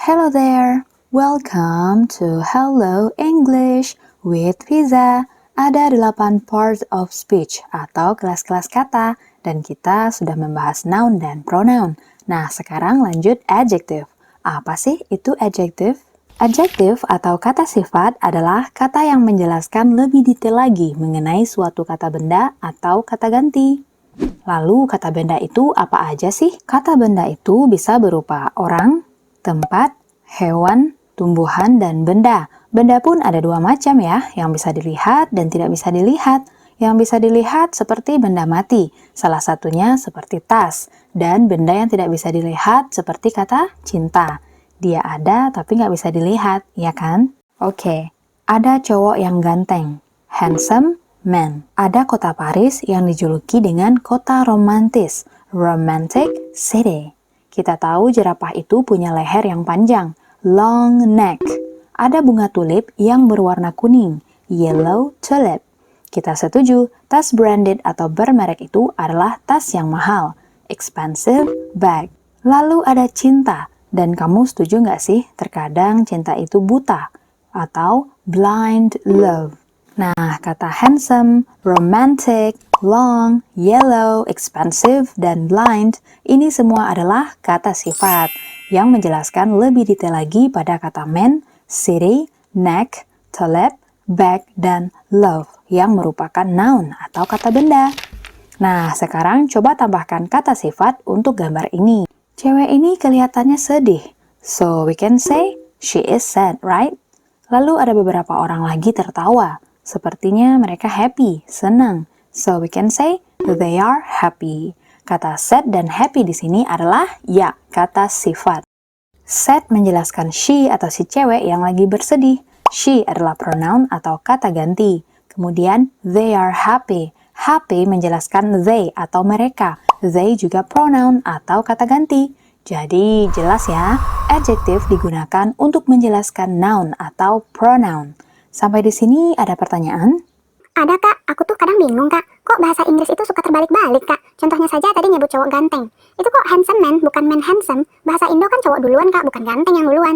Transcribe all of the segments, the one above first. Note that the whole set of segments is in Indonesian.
Hello there, welcome to Hello English with Riza. Ada 8 parts of speech atau kelas-kelas kata dan kita sudah membahas noun dan pronoun. Nah, sekarang lanjut adjective. Apa sih itu adjective? Adjective atau kata sifat adalah kata yang menjelaskan lebih detail lagi mengenai suatu kata benda atau kata ganti. Lalu kata benda itu apa aja sih? Kata benda itu bisa berupa orang, tempat, hewan, tumbuhan, dan benda. Benda pun ada 2 macam ya, yang bisa dilihat dan tidak bisa dilihat. Yang bisa dilihat seperti benda mati, salah satunya seperti tas. Dan benda yang tidak bisa dilihat seperti kata cinta. Dia ada tapi nggak bisa dilihat, ya kan? Oke, ada cowok yang ganteng, handsome man. Ada kota Paris yang dijuluki dengan kota romantis, romantic city. Kita tahu jerapah itu punya leher yang panjang, long neck. Ada bunga tulip yang berwarna kuning, yellow tulip. Kita setuju, tas branded atau bermerek itu adalah tas yang mahal, expensive bag. Lalu ada cinta, dan kamu setuju nggak sih terkadang cinta itu buta atau blind love. Nah, kata handsome, romantic, long, yellow, expensive, dan blind, ini semua adalah kata sifat yang menjelaskan lebih detail lagi pada kata man, city, neck, tulip, bag, dan love yang merupakan noun atau kata benda. Nah, sekarang coba tambahkan kata sifat untuk gambar ini. Cewek ini kelihatannya sedih, so we can say she is sad, right? Lalu ada beberapa orang lagi tertawa. Sepertinya mereka happy, senang. So we can say they are happy. Kata sad dan happy di sini adalah ya, kata sifat. Sad menjelaskan she atau si cewek yang lagi bersedih. She adalah pronoun atau kata ganti. Kemudian they are happy. Happy menjelaskan they atau mereka. They juga pronoun atau kata ganti. Jadi jelas ya, adjective digunakan untuk menjelaskan noun atau pronoun. Sampai di sini ada pertanyaan? Ada kak, aku tuh kadang bingung kak, kok bahasa Inggris itu suka terbalik-balik kak? Contohnya saja tadi nyebut cowok ganteng, itu kok handsome man, bukan man handsome? Bahasa Indo kan cowok duluan kak, bukan ganteng yang duluan.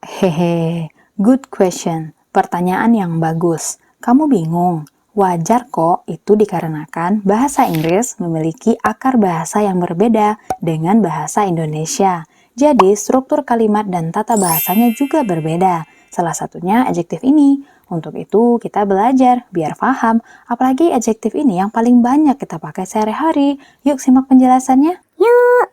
Hehe, good question. Pertanyaan yang bagus. Kamu bingung? Wajar kok, itu dikarenakan bahasa Inggris memiliki akar bahasa yang berbeda dengan bahasa Indonesia. Jadi, struktur kalimat dan tata bahasanya juga berbeda. Salah satunya adjektif ini. Untuk itu, kita belajar biar paham, apalagi adjektif ini yang paling banyak kita pakai sehari-hari. Yuk simak penjelasannya. Yuk!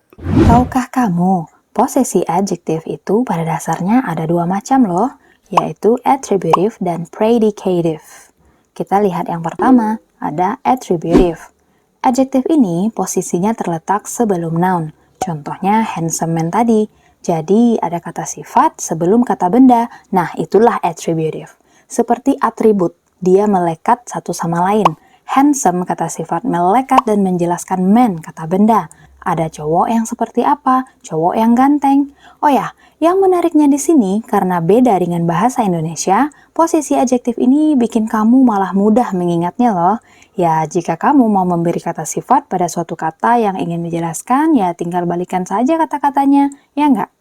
Tahukah kamu, posisi adjektif itu pada dasarnya ada 2 macam loh, yaitu attributive dan predicative. Kita lihat yang pertama, ada attributive. Adjektif ini posisinya terletak sebelum noun. Contohnya handsome man tadi. Jadi ada kata sifat sebelum kata benda. Nah, itulah attributive. Seperti atribut, dia melekat satu sama lain. Handsome kata sifat melekat dan menjelaskan man kata benda. Ada cowok yang seperti apa? Cowok yang ganteng. Oh ya, yang menariknya di sini karena beda dengan bahasa Indonesia, posisi adjektif ini bikin kamu malah mudah mengingatnya loh. Ya, jika kamu mau memberi kata sifat pada suatu kata yang ingin dijelaskan, ya tinggal balikan saja kata-katanya, ya enggak?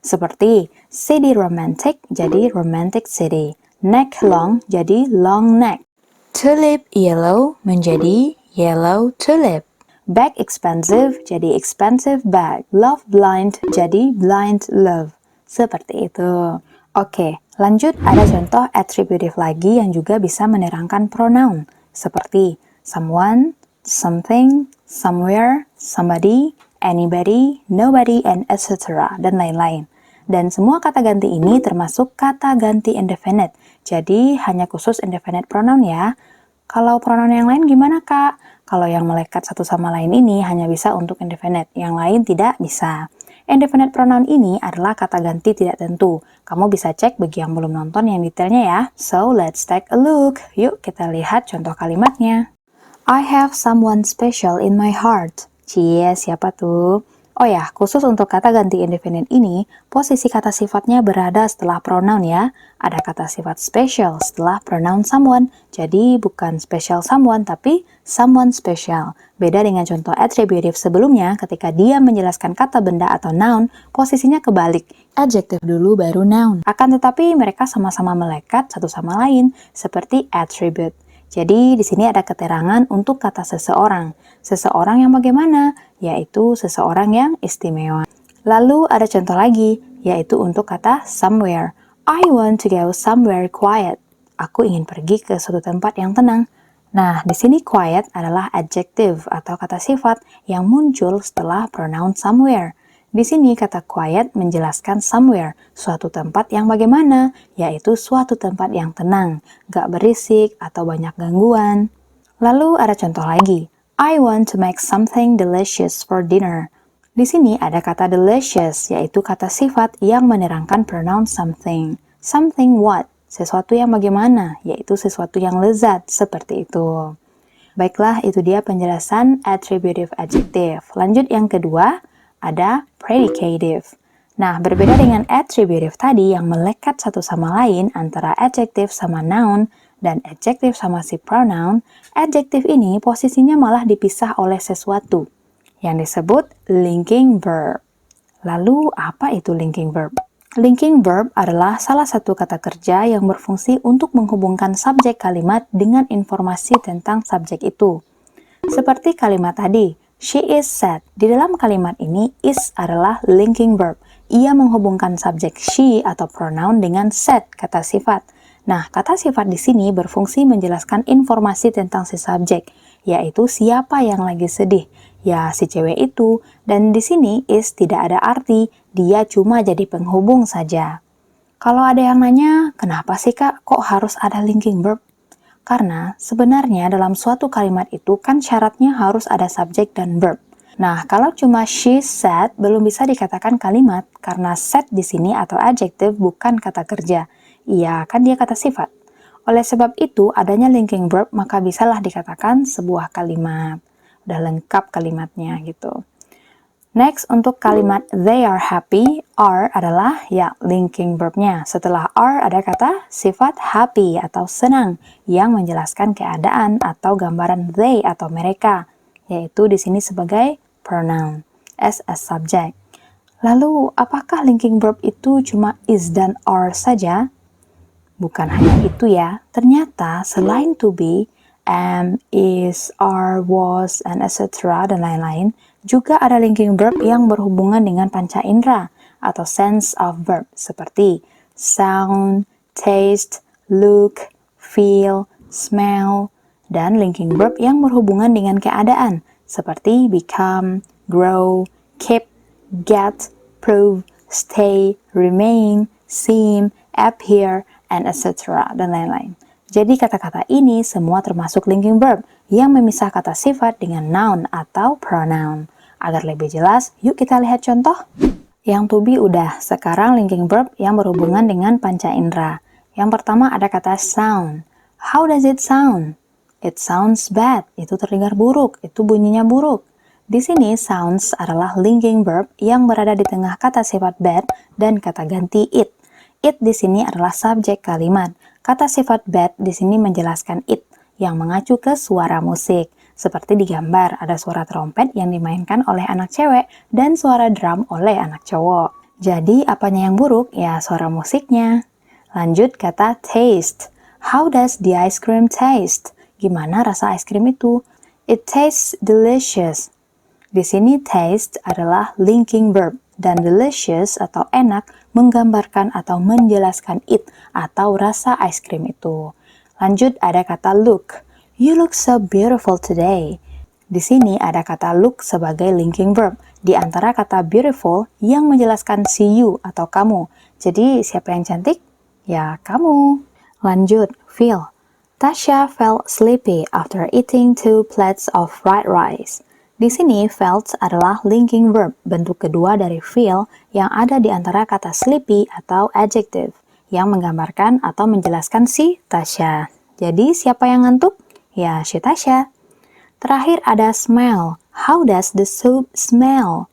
Seperti city romantic jadi romantic city. Neck long jadi long neck. Tulip yellow menjadi yellow tulip. Bag expensive jadi expensive bag. Love blind jadi blind love. Seperti itu. Oke, lanjut ada contoh attributive lagi yang juga bisa menerangkan pronoun. Seperti someone, something, somewhere, somebody, anybody, nobody, and etc. dan lain-lain. Dan semua kata ganti ini termasuk kata ganti indefinite. Jadi hanya khusus indefinite pronoun ya. Kalau pronoun yang lain gimana kak? Kalau yang melekat satu sama lain ini hanya bisa untuk indefinite, yang lain tidak bisa. Indefinite pronoun ini adalah kata ganti tidak tentu. Kamu bisa cek bagi yang belum nonton yang detailnya ya. So let's take a look. Yuk kita lihat contoh kalimatnya. I have someone special in my heart. Cie, siapa tuh? Oh ya, khusus untuk kata ganti indefinite ini, posisi kata sifatnya berada setelah pronoun ya. Ada kata sifat special setelah pronoun someone. Jadi bukan special someone, tapi someone special. Beda dengan contoh attributive sebelumnya, ketika dia menjelaskan kata benda atau noun, posisinya kebalik. Adjective dulu baru noun. Akan tetapi mereka sama-sama melekat satu sama lain, seperti attribute. Jadi di sini ada keterangan untuk kata seseorang. Seseorang yang bagaimana? Yaitu seseorang yang istimewa. Lalu ada contoh lagi, yaitu untuk kata somewhere. I want to go somewhere quiet. Aku ingin pergi ke suatu tempat yang tenang. Nah, di sini quiet adalah adjective atau kata sifat yang muncul setelah pronoun somewhere. Di sini kata quiet menjelaskan somewhere, suatu tempat yang bagaimana, yaitu suatu tempat yang tenang, gak berisik atau banyak gangguan. Lalu ada contoh lagi, I want to make something delicious for dinner. Di sini ada kata delicious, yaitu kata sifat yang menerangkan pronoun something. Something what? Sesuatu yang bagaimana, yaitu sesuatu yang lezat, seperti itu. Baiklah, itu dia penjelasan attributive adjective. Lanjut yang kedua, ada predicative. Nah, berbeda dengan attributive tadi yang melekat satu sama lain antara adjective sama noun dan adjective sama si pronoun, adjective ini posisinya malah dipisah oleh sesuatu yang disebut linking verb. Lalu, apa itu linking verb? Linking verb adalah salah satu kata kerja yang berfungsi untuk menghubungkan subjek kalimat dengan informasi tentang subjek itu. Seperti kalimat tadi, she is sad. Di dalam kalimat ini, is adalah linking verb. Ia menghubungkan subjek she atau pronoun dengan sad, kata sifat. Nah, kata sifat di sini berfungsi menjelaskan informasi tentang si subjek, yaitu siapa yang lagi sedih. Ya, si cewek itu. Dan di sini is tidak ada arti, dia cuma jadi penghubung saja. Kalau ada yang nanya, kenapa sih kak kok harus ada linking verb? Karena sebenarnya dalam suatu kalimat itu kan syaratnya harus ada subjek dan verb. Nah, kalau cuma she said belum bisa dikatakan kalimat karena said di sini atau adjective bukan kata kerja. Iya, kan dia kata sifat. Oleh sebab itu, adanya linking verb maka bisalah dikatakan sebuah kalimat. Udah lengkap kalimatnya gitu. Next, untuk kalimat they are happy, are adalah ya linking verbnya. Setelah are ada kata sifat happy atau senang yang menjelaskan keadaan atau gambaran they atau mereka, yaitu di sini sebagai pronoun as a subject. Lalu, apakah linking verb itu cuma is dan are saja? Bukan hanya itu ya. Ternyata selain to be, am, is, are, was, and etc. dan lain-lain, juga ada linking verb yang berhubungan dengan panca indera atau sense of verb seperti sound, taste, look, feel, smell, dan linking verb yang berhubungan dengan keadaan seperti become, grow, keep, get, prove, stay, remain, seem, appear, and etc. dan lain-lain. Jadi kata-kata ini semua termasuk linking verb yang memisah kata sifat dengan noun atau pronoun. Agar lebih jelas, yuk kita lihat contoh. Yang to be udah, sekarang linking verb yang berhubungan dengan panca indera. Yang pertama ada kata sound. How does it sound? It sounds bad. Itu terdengar buruk, itu bunyinya buruk. Di sini sounds adalah linking verb yang berada di tengah kata sifat bad dan kata ganti it. It di sini adalah subjek kalimat. Kata sifat bad di sini menjelaskan it yang mengacu ke suara musik. Seperti di gambar, ada suara trompet yang dimainkan oleh anak cewek dan suara drum oleh anak cowok. Jadi, apanya yang buruk? Ya, suara musiknya. Lanjut kata taste. How does the ice cream taste? Gimana rasa es krim itu? It tastes delicious. Di sini taste adalah linking verb dan delicious atau enak menggambarkan atau menjelaskan it atau rasa es krim itu. Lanjut ada kata look. You look so beautiful today. Di sini ada kata look sebagai linking verb di antara kata beautiful yang menjelaskan si you atau kamu. Jadi siapa yang cantik? Ya kamu. Lanjut feel. Tasha felt sleepy after eating 2 plates of fried rice. Di sini felt adalah linking verb, bentuk kedua dari feel yang ada di antara kata sleepy atau adjective yang menggambarkan atau menjelaskan si Tasha. Jadi siapa yang ngantuk? Ya, si Tasha. Terakhir ada smell. How does the soup smell?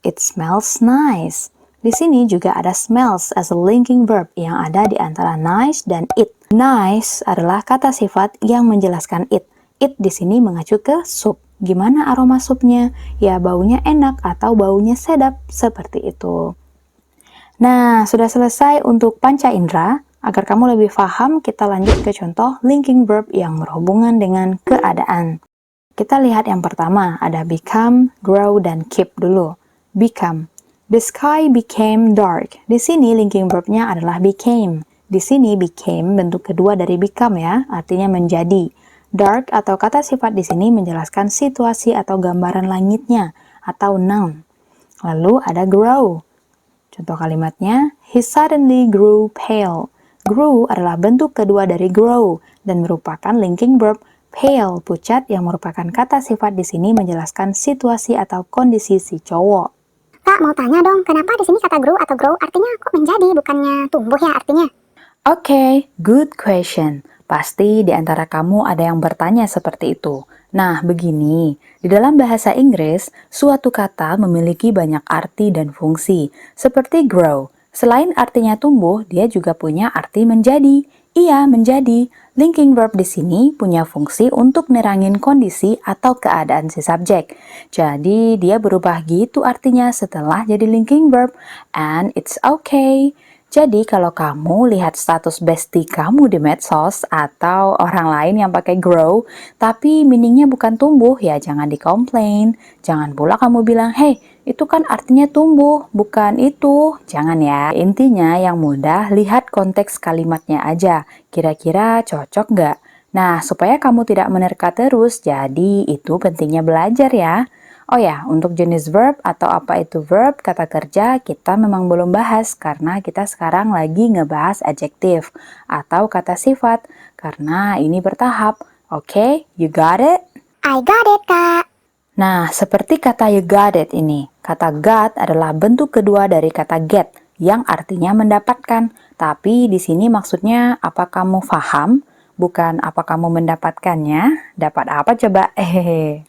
It smells nice. Di sini juga ada smells as a linking verb yang ada di antara nice dan it. Nice adalah kata sifat yang menjelaskan it. It di sini mengacu ke sup. Gimana aroma supnya? Ya, baunya enak atau baunya sedap, seperti itu. Nah, sudah selesai untuk panca indera. Agar kamu lebih paham, kita lanjut ke contoh linking verb yang berhubungan dengan keadaan. Kita lihat yang pertama, ada become, grow, dan keep dulu. Become. The sky became dark. Di sini linking verbnya adalah became. Di sini became bentuk kedua dari become ya, artinya menjadi. Dark atau kata sifat di sini menjelaskan situasi atau gambaran langitnya atau noun. Lalu ada grow. Contoh kalimatnya, he suddenly grew pale. Grew adalah bentuk kedua dari grow dan merupakan linking verb. Pale, pucat, yang merupakan kata sifat di sini menjelaskan situasi atau kondisi si cowok. Kak, mau tanya dong, kenapa di sini kata grow atau grow artinya kok menjadi, bukannya tumbuh ya artinya? Oke, good question. Pasti di antara kamu ada yang bertanya seperti itu. Nah, begini, di dalam bahasa Inggris, suatu kata memiliki banyak arti dan fungsi, seperti grow. Selain artinya tumbuh, dia juga punya arti menjadi. Iya, menjadi. Linking verb di sini punya fungsi untuk nerangin kondisi atau keadaan si subjek. Jadi, dia berubah gitu artinya setelah jadi linking verb. And it's okay. Jadi, kalau kamu lihat status bestie kamu di medsos atau orang lain yang pakai grow, tapi meaningnya bukan tumbuh, ya jangan dikomplain. Jangan pula kamu bilang, hey, itu kan artinya tumbuh, bukan itu. Jangan ya. Intinya yang mudah, lihat konteks kalimatnya aja. Kira-kira cocok nggak? Nah, supaya kamu tidak menerka terus, jadi itu pentingnya belajar ya. Oh ya, untuk jenis verb atau apa itu verb, kata kerja, kita memang belum bahas karena kita sekarang lagi ngebahas adjective atau kata sifat karena ini bertahap. Oke, you got it? I got it, Kak. Nah, seperti kata you got it ini, kata got adalah bentuk kedua dari kata get yang artinya mendapatkan. Tapi di sini maksudnya apa kamu paham, bukan apa kamu mendapatkannya. Dapat apa coba? Hehehe,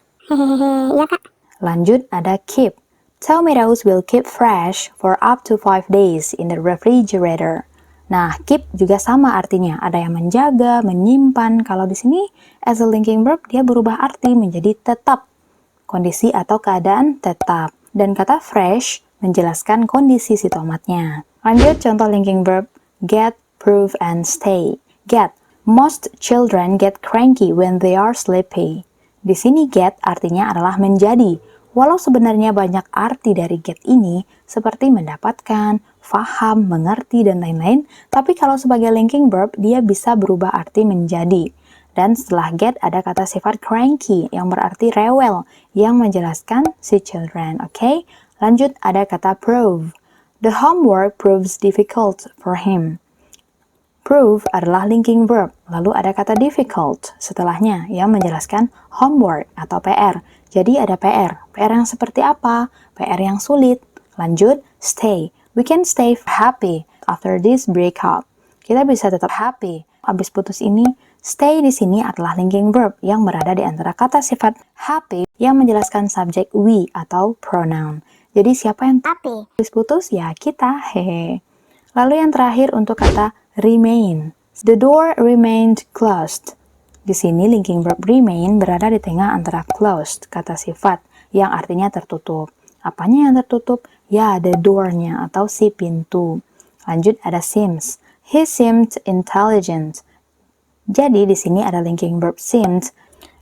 ya Kak. Lanjut ada keep. Tomatoes will keep fresh for up to 5 days in the refrigerator. Nah, keep juga sama artinya. Ada yang menjaga, menyimpan. Kalau di sini as a linking verb dia berubah arti menjadi tetap. Kondisi atau keadaan tetap. Dan kata fresh menjelaskan kondisi si tomatnya. Lanjut contoh linking verb get, prove, and stay. Get. Most children get cranky when they are sleepy. Di sini get artinya adalah menjadi. Walau sebenarnya banyak arti dari get ini, seperti mendapatkan, faham, mengerti, dan lain-lain, tapi kalau sebagai linking verb, dia bisa berubah arti menjadi. Dan setelah get ada kata sifat cranky, yang berarti rewel, yang menjelaskan si children, oke? Lanjut ada kata prove. The homework proves difficult for him. Prove adalah linking verb, lalu ada kata difficult setelahnya yang menjelaskan homework atau PR. Jadi ada PR. PR yang seperti apa? PR yang sulit. Lanjut, stay. We can stay happy after this breakup. Kita bisa tetap happy habis putus ini. Stay di sini adalah linking verb yang berada di antara kata sifat happy yang menjelaskan subjek we atau pronoun. Jadi siapa yang Tapi habis putus? Ya kita, hehe. Lalu yang terakhir untuk kata remain. The door remained closed. Di sini linking verb remain berada di tengah antara closed, kata sifat, yang artinya tertutup. Apanya yang tertutup? Ya, the door-nya atau si pintu. Lanjut ada seems. He seemed intelligent. Jadi di sini ada linking verb seemed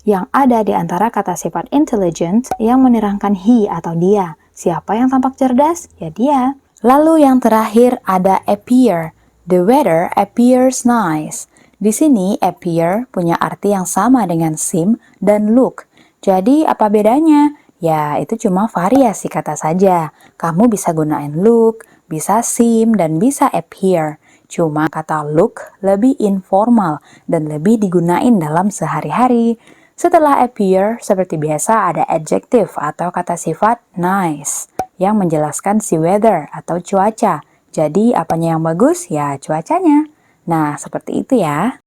yang ada di antara kata sifat intelligent yang menerangkan he atau dia. Siapa yang tampak cerdas? Ya dia. Lalu yang terakhir ada appear. The weather appears nice. Di sini appear punya arti yang sama dengan seem dan look. Jadi apa bedanya? Ya itu cuma variasi kata saja. Kamu bisa gunain look, bisa seem, dan bisa appear. Cuma kata look lebih informal dan lebih digunain dalam sehari-hari. Setelah appear, seperti biasa ada adjective atau kata sifat nice yang menjelaskan si weather atau cuaca. Jadi apanya yang bagus? Ya cuacanya. Nah seperti itu ya.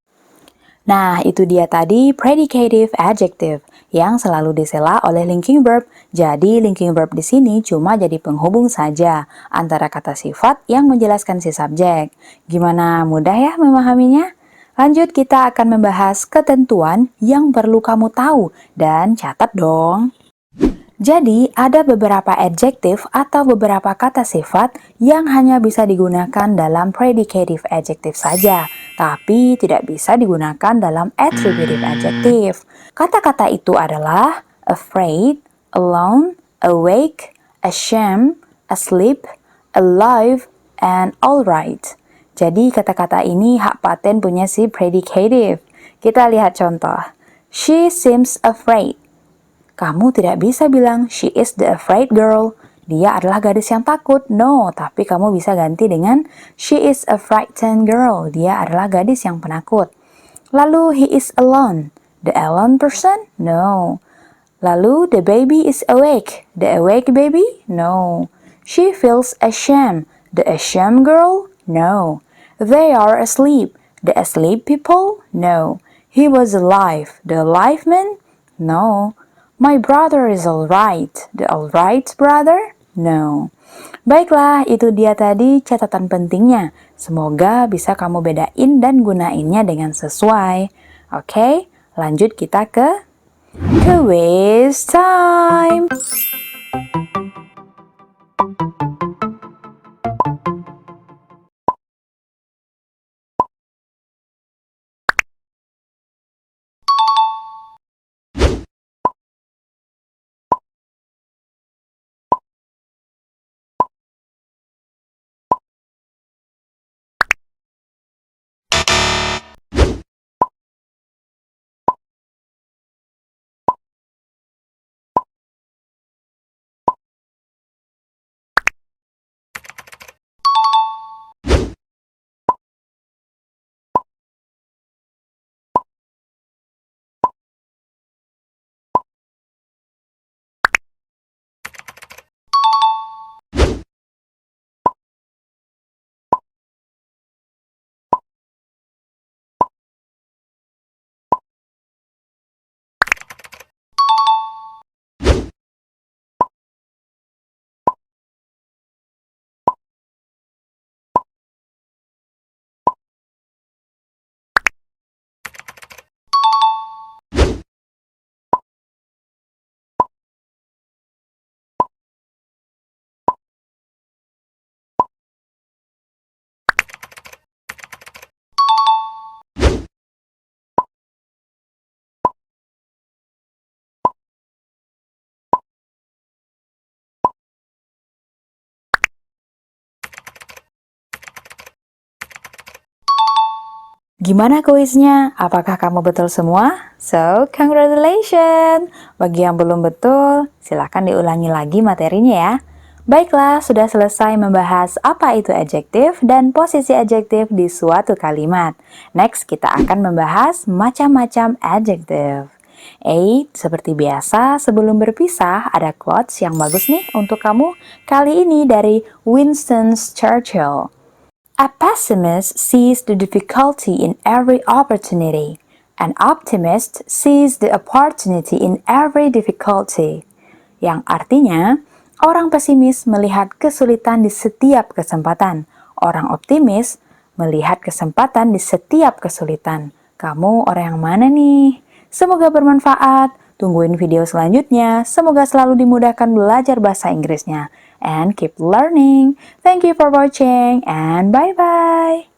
Nah, itu dia tadi predicative adjective yang selalu disela oleh linking verb. Jadi, linking verb di sini cuma jadi penghubung saja antara kata sifat yang menjelaskan si subjek. Gimana, mudah ya memahaminya? Lanjut, kita akan membahas ketentuan yang perlu kamu tahu dan catat dong. Jadi, ada beberapa adjektif atau beberapa kata sifat yang hanya bisa digunakan dalam predicative adjective saja, tapi tidak bisa digunakan dalam attributive adjective. Kata-kata itu adalah afraid, alone, awake, ashamed, asleep, alive, and alright. Jadi, kata-kata ini hak paten punya si predicative. Kita lihat contoh. She seems afraid. Kamu tidak bisa bilang, she is the afraid girl. Dia adalah gadis yang takut. No, tapi kamu bisa ganti dengan, she is a frightened girl. Dia adalah gadis yang penakut. Lalu, he is alone. The alone person? No. Lalu, the baby is awake. The awake baby? No. She feels ashamed. The ashamed girl? No. They are asleep. The asleep people? No. He was alive. The alive man? No. My brother is alright. The alright brother? No. Baiklah, itu dia tadi catatan pentingnya. Semoga bisa kamu bedain dan gunainnya dengan sesuai. Oke, lanjut kita ke quiz time. Gimana kuisnya? Apakah kamu betul semua? So, congratulations! Bagi yang belum betul, silahkan diulangi lagi materinya ya. Baiklah, sudah selesai membahas apa itu adjektif dan posisi adjektif di suatu kalimat. Next, kita akan membahas macam-macam adjektif. Seperti biasa, sebelum berpisah, ada quotes yang bagus nih untuk kamu. Kali ini dari Winston Churchill. A pessimist sees the difficulty in every opportunity. An optimist sees the opportunity in every difficulty. Yang artinya, orang pesimis melihat kesulitan di setiap kesempatan. Orang optimis melihat kesempatan di setiap kesulitan. Kamu orang yang mana nih? Semoga bermanfaat. Tungguin video selanjutnya. Semoga selalu dimudahkan belajar bahasa Inggrisnya. And keep learning. Thank you for watching and bye-bye.